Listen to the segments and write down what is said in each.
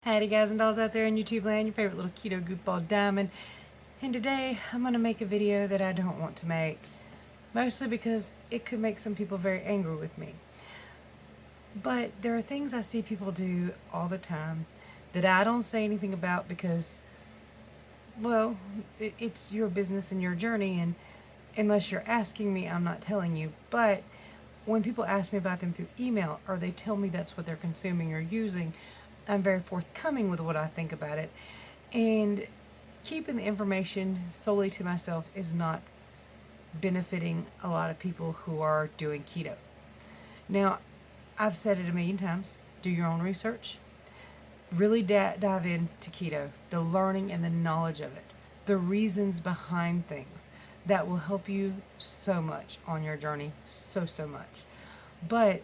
Howdy guys and dolls out there in YouTube land, your favorite little keto goofball Diamond. And today I'm going to make a video that I don't want to make. Mostly because it could make some people very angry with me. But there are things I see people do all the time that I don't say anything about because, well, it's your business and your journey, and unless you're asking me, I'm not telling you. But when people ask me about them through email or they tell me that's what they're consuming or using, I'm very forthcoming with what I think about it. And keeping the information solely to myself is not benefiting a lot of people who are doing keto. Now, I've said it a million times, do your own research. Really dive into keto, the learning and the knowledge of it, the reasons behind things. That will help you so much on your journey, so much. But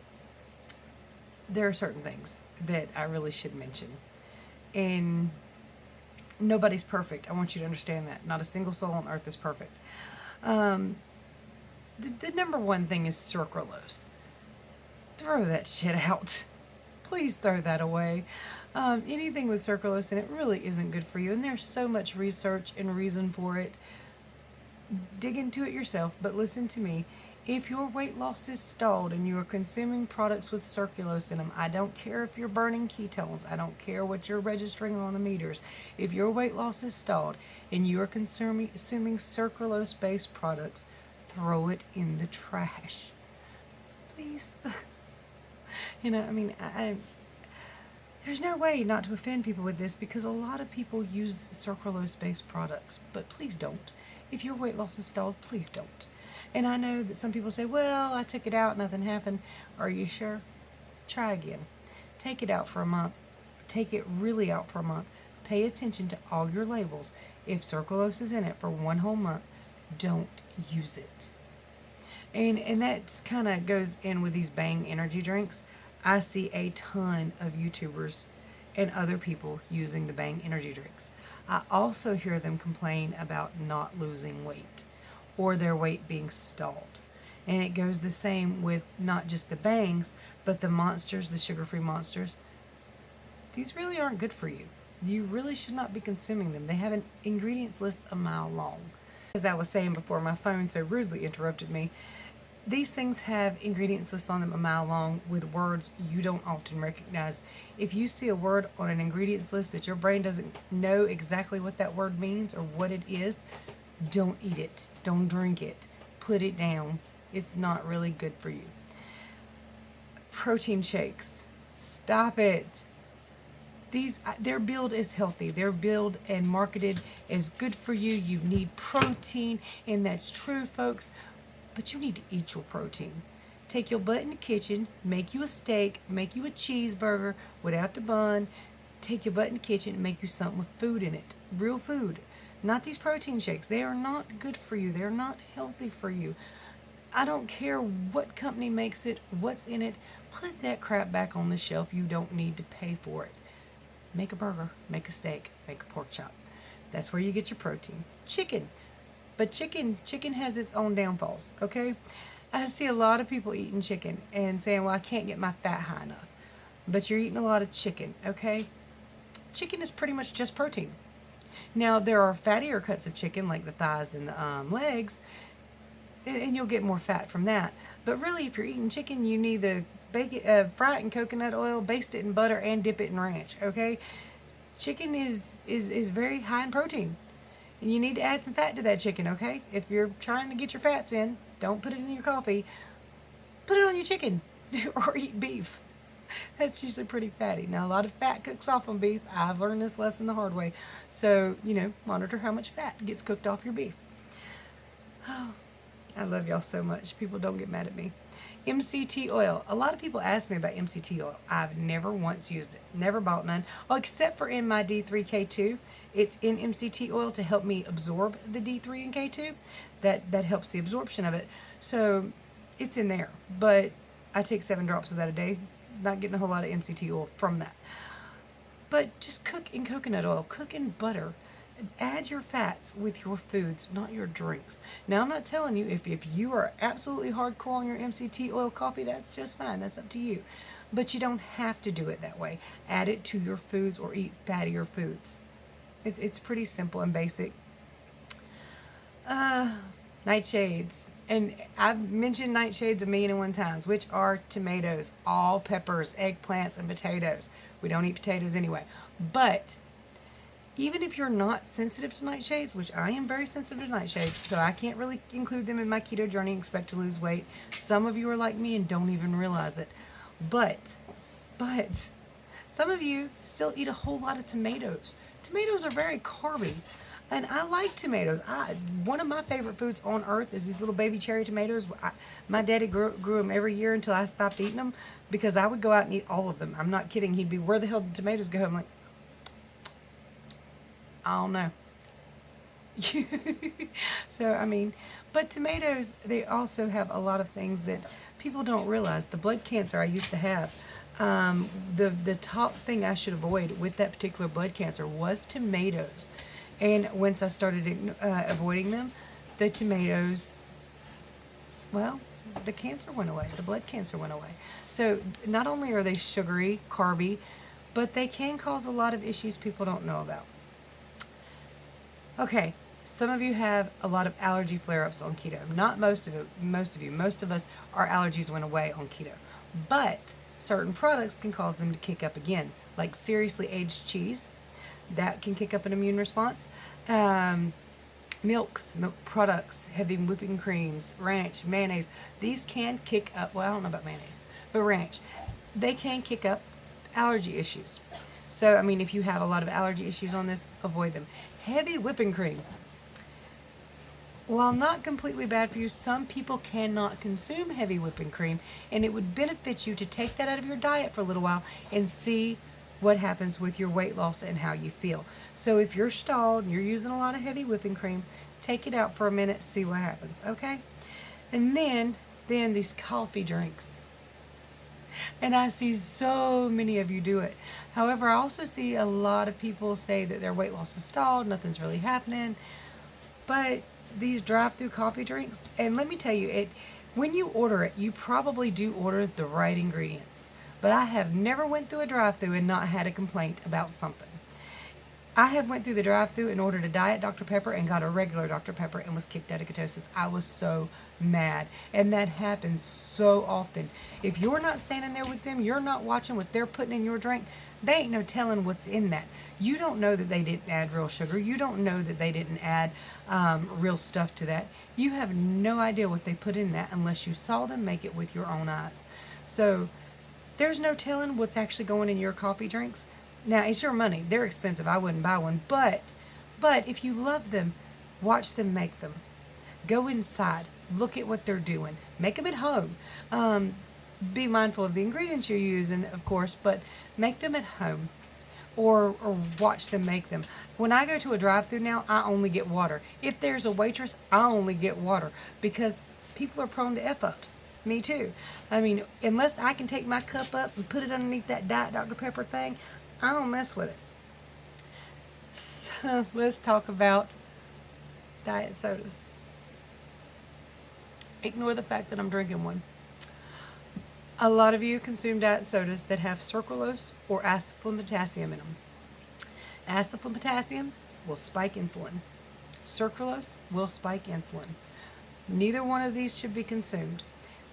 there are certain things that I really should mention. And nobody's perfect. I want you to understand that. Not a single soul on earth is perfect. The number one thing is sucralose. Throw that shit out. Please throw that away. Anything with sucralose in it really isn't good for you. And there's so much research and reason for it. Dig into it yourself, but listen to me. If your weight loss is stalled and you are consuming products with sucralose in them, I don't care if you're burning ketones, I don't care what you're registering on the meters. If your weight loss is stalled and you are consuming sucralose-based products, throw it in the trash. Please. There's no way not to offend people with this because a lot of people use sucralose-based products, but please don't. If your weight loss is stalled, please don't. And I know that some people say, well, I took it out, nothing happened. Are you sure? Try again. Take it out for a month. Take it really out for a month. Pay attention to all your labels. If sucralose is in it for one whole month, don't use it. And that kind of goes in with these Bang energy drinks. I see a ton of YouTubers and other people using the Bang energy drinks. I also hear them complain about not losing weight or their weight being stalled. And it goes the same with not just the Bangs, but the Monsters, the sugar-free Monsters. These really aren't good for you. You really should not be consuming them. They have an ingredients list a mile long. As I was saying before my phone so rudely interrupted me, these things have ingredients lists on them a mile long with words you don't often recognize. If you see a word on an ingredients list that your brain doesn't know exactly what that word means or what it is, don't eat it. Don't drink it. Put it down. It's not really good for you. Protein shakes. Stop it. Their build is healthy. They're billed and marketed as good for you. You need protein, and that's true, folks. But you need to eat your protein. Take your butt in the kitchen, make you a steak, make you a cheeseburger without the bun. Take your butt in the kitchen and make you something with food in it. Real food. Not these protein shakes. They are not good for you. They're not healthy for you. I don't care what company makes it, what's in it. Put that crap back on the shelf. You don't need to pay for it. Make a burger, make a steak, make a pork chop. That's where you get your protein. Chicken. But chicken has its own downfalls, okay? I see a lot of people eating chicken and saying, well, I can't get my fat high enough. But you're eating a lot of chicken, okay? Chicken is pretty much just protein. Now, there are fattier cuts of chicken, like the thighs and the legs, and you'll get more fat from that. But really, if you're eating chicken, you need to bake it, fry it in coconut oil, baste it in butter, and dip it in ranch, okay? Chicken is very high in protein. And you need to add some fat to that chicken, okay? If you're trying to get your fats in, don't put it in your coffee. Put it on your chicken or eat beef. That's usually pretty fatty. Now, a lot of fat cooks off on beef. I've learned this lesson the hard way. So, monitor how much fat gets cooked off your beef. Oh, I love y'all so much. People don't get mad at me. MCT oil. A lot of people ask me about MCT oil. I've never once used it. Never bought none. Well, except for in my D3K2. It's in MCT oil to help me absorb the D3 and K2. That helps the absorption of it. So, it's in there. But I take 7 drops of that a day. Not getting a whole lot of MCT oil from that. But just cook in coconut oil. Cook in butter. Add your fats with your foods, not your drinks. Now, I'm not telling you if you are absolutely hardcore on your MCT oil coffee, that's just fine. That's up to you. but you don't have to do it that way. Add it to your foods or eat fattier foods. It's pretty simple and basic. Nightshades. And I've mentioned nightshades 1,000,001 times, which are tomatoes, all peppers, eggplants, and potatoes. We don't eat potatoes anyway. But even if you're not sensitive to nightshades, which I am very sensitive to nightshades, so I can't really include them in my keto journey and expect to lose weight. Some of you are like me and don't even realize it. But some of you still eat a whole lot of tomatoes. Tomatoes are very carby. And I like tomatoes. One of my favorite foods on earth is these little baby cherry tomatoes. My daddy grew them every year until I stopped eating them because I would go out and eat all of them. I'm not kidding. He'd be, where the hell did tomatoes go? I'm like, I don't know. So, I mean, but tomatoes, they also have a lot of things that people don't realize. The blood cancer I used to have, the top thing I should avoid with that particular blood cancer was tomatoes. And once I started avoiding them, the tomatoes, well, the cancer went away. The blood cancer went away. So not only are they sugary, carby, but they can cause a lot of issues people don't know about. Okay, some of you have a lot of allergy flare-ups on keto. Not most of you. Most of us, our allergies went away on keto. But certain products can cause them to kick up again, like seriously aged cheese. That can kick up an immune response. Milk products, heavy whipping creams, ranch, mayonnaise. These can kick up, well, I don't know about mayonnaise, but ranch. They can kick up allergy issues. So, I mean, if you have a lot of allergy issues on this, avoid them. Heavy whipping cream. While not completely bad for you, some people cannot consume heavy whipping cream, and it would benefit you to take that out of your diet for a little while and see what happens with your weight loss and how you feel. So if you're stalled and you're using a lot of heavy whipping cream, take it out for a minute, see what happens, okay? And then these coffee drinks. And I see so many of you do it. However, I also see a lot of people say that their weight loss is stalled, nothing's really happening. But these drive-through coffee drinks, and let me tell you, when you order it, you probably do order the right ingredients. But I have never went through a drive-through and not had a complaint about something. I have went through the drive-through and ordered a diet Dr. Pepper and got a regular Dr. Pepper and was kicked out of ketosis. I was so mad. And that happens so often. If you're not standing there with them, you're not watching what they're putting in your drink, they ain't no telling what's in that. You don't know that they didn't add real sugar. You don't know that they didn't add real stuff to that. You have no idea what they put in that unless you saw them make it with your own eyes. So there's no telling what's actually going in your coffee drinks. Now, it's your money. They're expensive. I wouldn't buy one. But if you love them, watch them make them. Go inside. Look at what they're doing. Make them at home. Be mindful of the ingredients you're using, of course, but make them at home. Or watch them make them. When I go to a drive-thru now, I only get water. If there's a waitress, I only get water because people are prone to F-ups. Me too. I mean, unless I can take my cup up and put it underneath that Diet Dr. Pepper thing, I don't mess with it. So let's talk about diet sodas. Ignore the fact that I'm drinking one. A lot of you consume diet sodas that have sucralose or acetylpotassium in them. Acetylpotassium will spike insulin. Sucralose will spike insulin. Neither one of these should be consumed.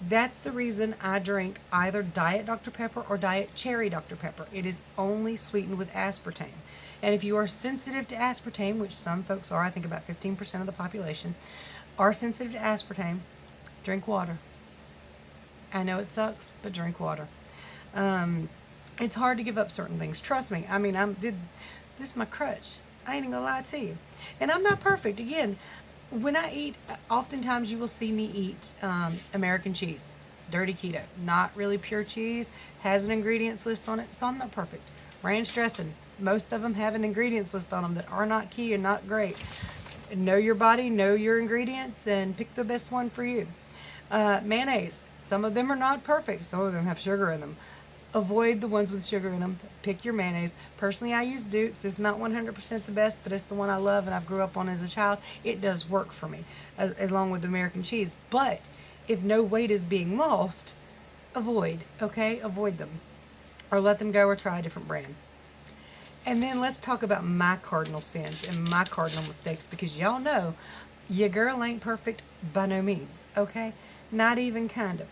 That's the reason I drink either Diet Dr. Pepper or Diet Cherry Dr. Pepper. It is only sweetened with aspartame. And if you are sensitive to aspartame, which some folks are, I think about 15% of the population, are sensitive to aspartame, drink water. I know it sucks, but drink water. It's hard to give up certain things. Trust me. I mean, this is my crutch. I ain't gonna lie to you. And I'm not perfect. Again, when I eat, oftentimes you will see me eat American cheese, dirty keto, not really pure cheese, has an ingredients list on it, so I'm not perfect. Ranch dressing, most of them have an ingredients list on them that are not key and not great. Know your body, know your ingredients, and pick the best one for you. Mayonnaise, some of them are not perfect, some of them have sugar in them. Avoid the ones with sugar in them. Pick your mayonnaise. Personally, I use Duke's. It's not 100% the best, but it's the one I love and I've grew up on as a child. It does work for me, along with American cheese. But if no weight is being lost, avoid, okay? Avoid them. Or let them go or try a different brand. And then let's talk about my cardinal sins and my cardinal mistakes, because y'all know your girl ain't perfect by no means, okay? Not even kind of.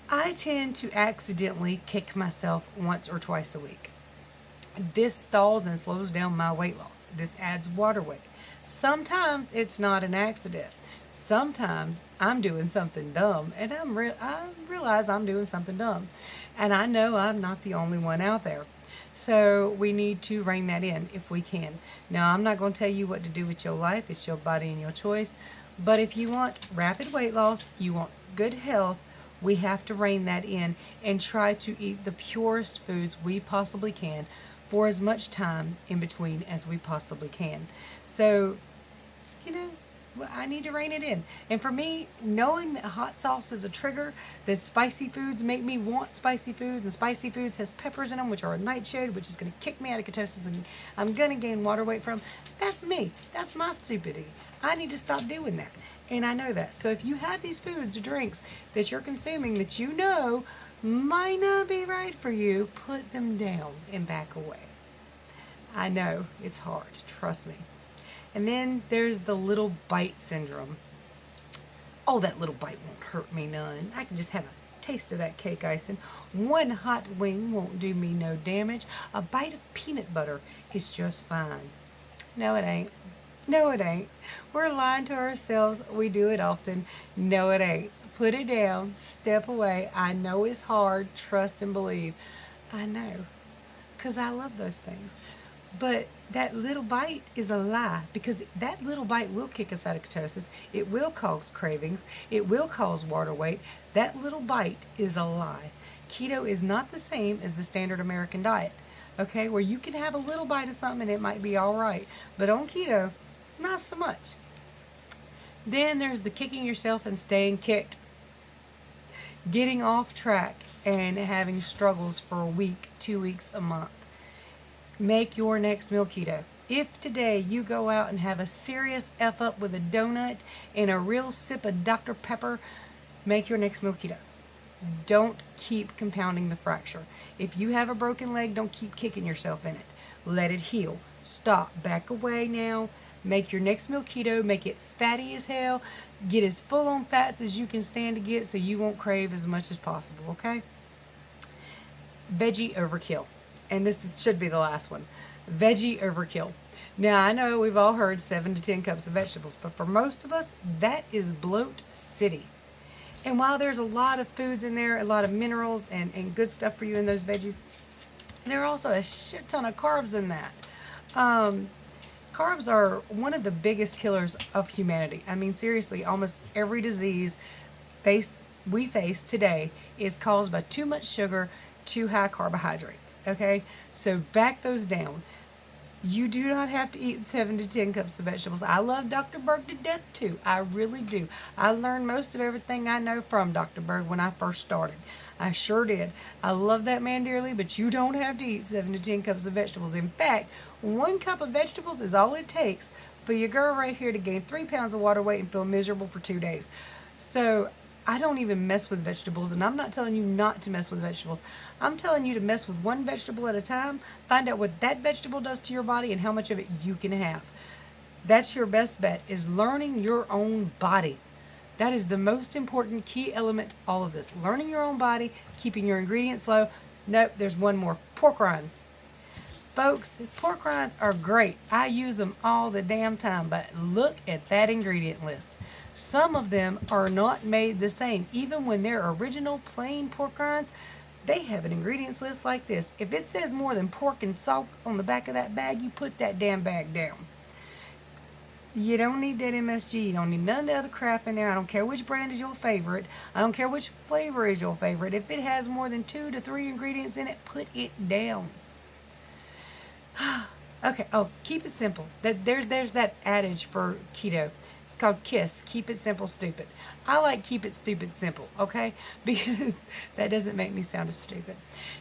I tend to accidentally kick myself once or twice a week. This stalls and slows down my weight loss. This adds water weight. Sometimes it's not an accident. Sometimes I'm doing something dumb, and I realize I'm doing something dumb. And I know I'm not the only one out there. So we need to rein that in if we can. Now, I'm not going to tell you what to do with your life. It's your body and your choice. But if you want rapid weight loss, you want good health, we have to rein that in and try to eat the purest foods we possibly can for as much time in between as we possibly can. So, you know, I need to rein it in. And for me, knowing that hot sauce is a trigger, that spicy foods make me want spicy foods, and spicy foods has peppers in them, which are a nightshade, which is going to kick me out of ketosis, and I'm going to gain water weight from. That's me. That's my stupidity. I need to stop doing that. And I know that. So if you have these foods or drinks that you're consuming that you know might not be right for you, put them down and back away. I know it's hard. Trust me. And then there's the little bite syndrome. Oh, that little bite won't hurt me none. I can just have a taste of that cake icing. One hot wing won't do me no damage. A bite of peanut butter is just fine. No, it ain't. No, it ain't. We're lying to ourselves. We do it often. No, it ain't. Put it down. Step away. I know it's hard. Trust and believe. I know. Because I love those things. But that little bite is a lie, because that little bite will kick us out of ketosis. It will cause cravings. It will cause water weight. That little bite is a lie. Keto is not the same as the standard American diet, okay, where you can have a little bite of something and it might be all right. But on keto, not so much. Then there's the kicking yourself and staying kicked. Getting off track and having struggles for a week, 2 weeks, a month. Make your next meal keto. If today you go out and have a serious F up with a donut and a real sip of Dr. Pepper, make your next meal keto. Don't keep compounding the fracture. If you have a broken leg, don't keep kicking yourself in it. Let it heal. Stop. Back away now. Make your next meal keto. Make it fatty as hell. Get as full on fats as you can stand to get so you won't crave as much as possible, okay? Veggie overkill. And should be the last one. Veggie overkill. Now, I know we've all heard 7 to 10 cups of vegetables, but for most of us, that is bloat city. And while there's a lot of foods in there, a lot of minerals and good stuff for you in those veggies, there are also a shit ton of carbs in that. Carbs are one of the biggest killers of humanity. I mean, seriously, almost every disease we face today is caused by too much sugar, too high carbohydrates, okay? So back those down. You do not have to eat 7 to 10 cups of vegetables. I love Dr. Berg to death too. I really do. I learned most of everything I know from Dr. Berg when I first started. I sure did. I love that man dearly, but you don't have to eat 7 to 10 cups of vegetables. In fact, 1 cup of vegetables is all it takes for your girl right here to gain 3 pounds of water weight and feel miserable for 2 days. So I don't even mess with vegetables, and I'm not telling you not to mess with vegetables. I'm telling you to mess with one vegetable at a time, find out what that vegetable does to your body and how much of it you can have. That's your best bet, is learning your own body. That is the most important key element to all of this. Learning your own body, keeping your ingredients low. Nope, there's one more. Pork rinds. Folks, pork rinds are great. I use them all the damn time, but look at that ingredient list. Some of them are not made the same. Even when they're original plain pork rinds, they have an ingredients list like this. If it says more than pork and salt on the back of that bag, you put that damn bag down. You don't need that MSG. You don't need none of the other crap in there. I don't care which brand is your favorite. I don't care which flavor is your favorite. If it has more than 2 to 3 ingredients in it, put it down. Okay, keep it simple. There's that adage for keto. It's called KISS, keep it simple, stupid. I like keep it stupid simple, okay? Because that doesn't make me sound as stupid.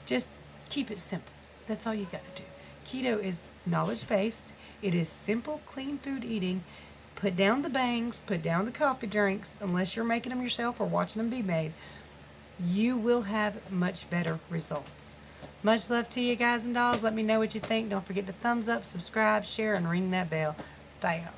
Just keep it simple. That's all you got to do. Keto is knowledge-based. It is simple, clean food eating. Put down the bangs, put down the coffee drinks, unless you're making them yourself or watching them be made. you will have much better results. Much love to you guys and dolls. Let me know what you think. Don't forget to thumbs up, subscribe, share, and ring that bell. Bam.